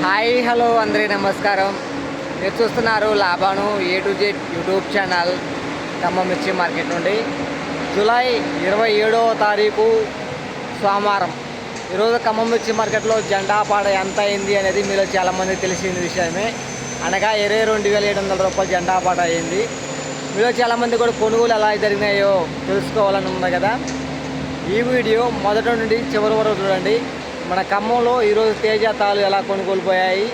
Hi hello అందరికీ నమస్కారం. మీరు చూస్తున్నారు Laban A to Z YouTube channel Khammam మిర్చి మార్కెట్ నుండి. జూలై 27వ తారీఖు సోమవారం. ఈరోజు ఖమ్మం మిర్చి మార్కెట్లో జెండా పాట ఎంత అయింది అనేది మీలో చాలామంది తెలిసిన విషయమే. అనగా 22,700 రూపాయలు జెండా పాట అయింది. మీలో చాలామంది కూడా కొనుగోలు ఎలా జరిగినాయో తెలుసుకోవాలని ఉంది కదా. ఈ వీడియో మొదటి నుండి చివరి వరకు చూడండి. మన ఖమ్మంలో ఈరోజు తేజ తాలు ఎలా కొనుగోలు పోయాయి,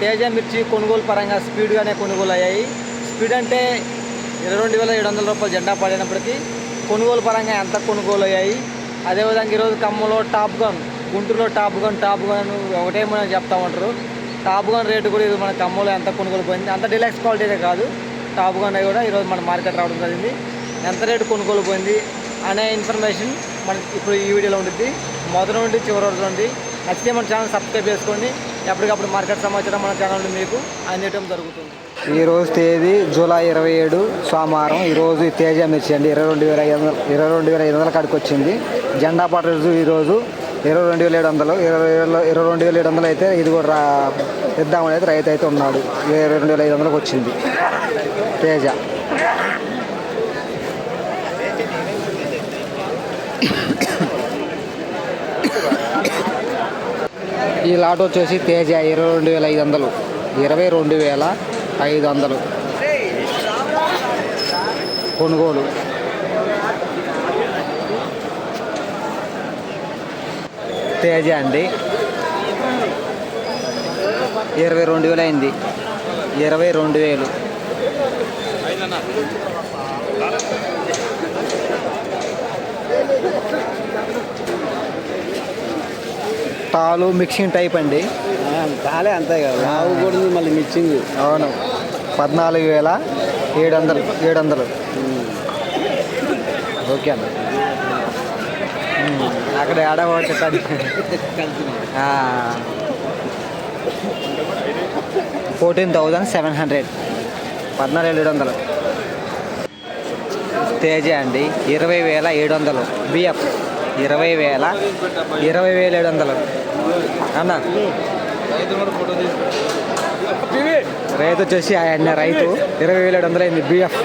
తేజ మిర్చి కొనుగోలు పరంగా స్పీడ్గానే కొనుగోలు అయ్యాయి. స్పీడ్ అంటే 22,700 రూపాయలు జెండా పడినప్పటికీ కొనుగోలు పరంగా ఎంత కొనుగోలు అయ్యాయి. అదేవిధంగా ఈరోజు ఖమ్మంలో టాప్ గన్, గుంటూరులో టాప్ గన్ ఒకటేమని చెప్తా ఉంటారు. టాప్ గన్ రేటు కూడా ఈరోజు మన ఖమ్మంలో ఎంత కొనుగోలు పోయింది. అంత డిలక్స్ క్వాలిటీనే కాదు, టాప్ గన్ కూడా ఈరోజు మన మార్కెట్ రావడం జరిగింది. ఎంత రేటు కొనుగోలు పోయింది అనే ఇన్ఫర్మేషన్ మనకి ఇప్పుడు ఈ వీడియోలో ఉంటుంది. మొదటి నుండి చివరి వరకు నుండి నచ్చితే మన ఛానల్ సబ్స్క్రైబ్ చేసుకోండి. ఎప్పటికప్పుడు మార్కెట్ సమాచారం మన ఛానల్ నుండి మీకు అందించడం జరుగుతుంది. ఈరోజు తేదీ జూలై 27 సోమవారం. ఈరోజు తేజ మిర్చి అండి 22,500 కాడికి వచ్చింది. జెండా పాట ఈరోజు 22,700. 22,700 అయితే ఇది కూడా ఇద్దామని అయితే రైతు అయితే ఉన్నాడు. 22,500కి వచ్చింది తేజ. ఈ లాట్ వచ్చేసి తేజ 22,500. 22,500 కొనుగోలు. తేజ అండి 22,000 అయింది. 22,000. తాలు మిక్సింగ్ టైప్ అండి. తాలే అంతే కదా, లావు కూడా మళ్ళీ మిక్సింగ్. అవును, 14,700. ఓకే అన్న. అక్కడ ఆడబోతే 14,700. 14,700 తేజ అండి 20,700. బిఎఫ్ 20,700 అన్న. రైతు వచ్చేసి ఆయన రైతు 20,700 అయింది బిఎఫ్.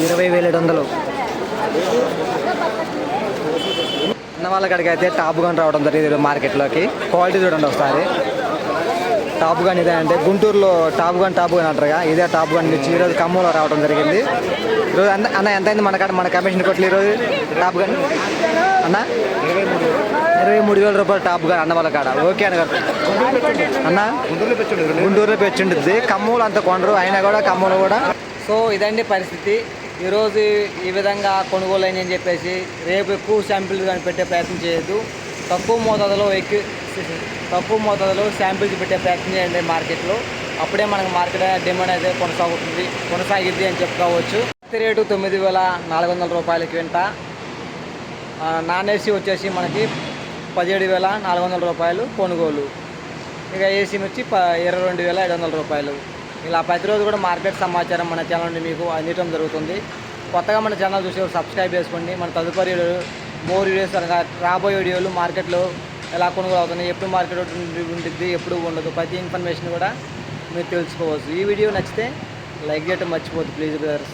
20,700 అన్న. వాళ్ళ కాడికి అయితే టాప్ గన్ రావడం జరిగింది మార్కెట్లోకి. క్వాలిటీ చూడండి ఒకసారి. టాప్ గన్ ఇదే అంటే గుంటూరులో టాప్ గన్ అంటారుగా, ఇదే టాప్ గన్ నుంచి ఈరోజు ఖమ్మంలో రావడం జరిగింది. ఈరోజు అన్న ఎంత అయింది మన కమిషన్ కొట్లు ఈరోజు టాప్ గన్ అన్న? 23,000 రూపాయలు టాప్ గన్ అన్న వాళ్ళ కాడ. ఓకే అన్న అన్న. గుంటూరులో పెచ్చుంటుంది, ఖమ్మంలో అంత కొనరు, అయినా కూడా ఖమ్మంలో కూడా. సో ఇదండి పరిస్థితి. ఈరోజు ఈ విధంగా కొనుగోలు అయిందని చెప్పేసి రేపు ఎక్కువ శాంపిల్స్ కానీ పెట్టే ప్రయత్నం చేయొద్దు. తక్కువ మోతాదులో శాంపిల్స్ పెట్టే ప్రయత్నం చేయండి మార్కెట్లో. అప్పుడే మనకు మార్కెట్ డిమాండ్ అయితే కొనసాగిద్ది అని చెప్పుకోవచ్చు. రేటు 9,400 రూపాయల క్వింట. నాన్ ఏసీ వచ్చేసి మనకి 17,400 రూపాయలు కొనుగోలు. ఇక ఏసీ వచ్చి 22,700 రూపాయలు. ఇలా ప్రతిరోజు కూడా మార్కెట్ సమాచారం మన ఛానల్ నుండి మీకు అందించడం జరుగుతుంది. కొత్తగా మన ఛానల్ చూసి సబ్స్క్రైబ్ చేసుకోండి. మన తదుపరి మోర్ వీడియోస్ అనగా రాబోయే వీడియోలు మార్కెట్లో ఎలా కొనుగోలు అవుతుంది, ఎప్పుడు మార్కెట్ ఉంటుంది, ఎప్పుడు ఉండదు, ప్రతి ఇన్ఫర్మేషన్ కూడా మీరు తెలుసుకోవచ్చు. ఈ వీడియో నచ్చితే లైక్ చేయడం మర్చిపోద్దు ప్లీజ్ బ్రదర్స్.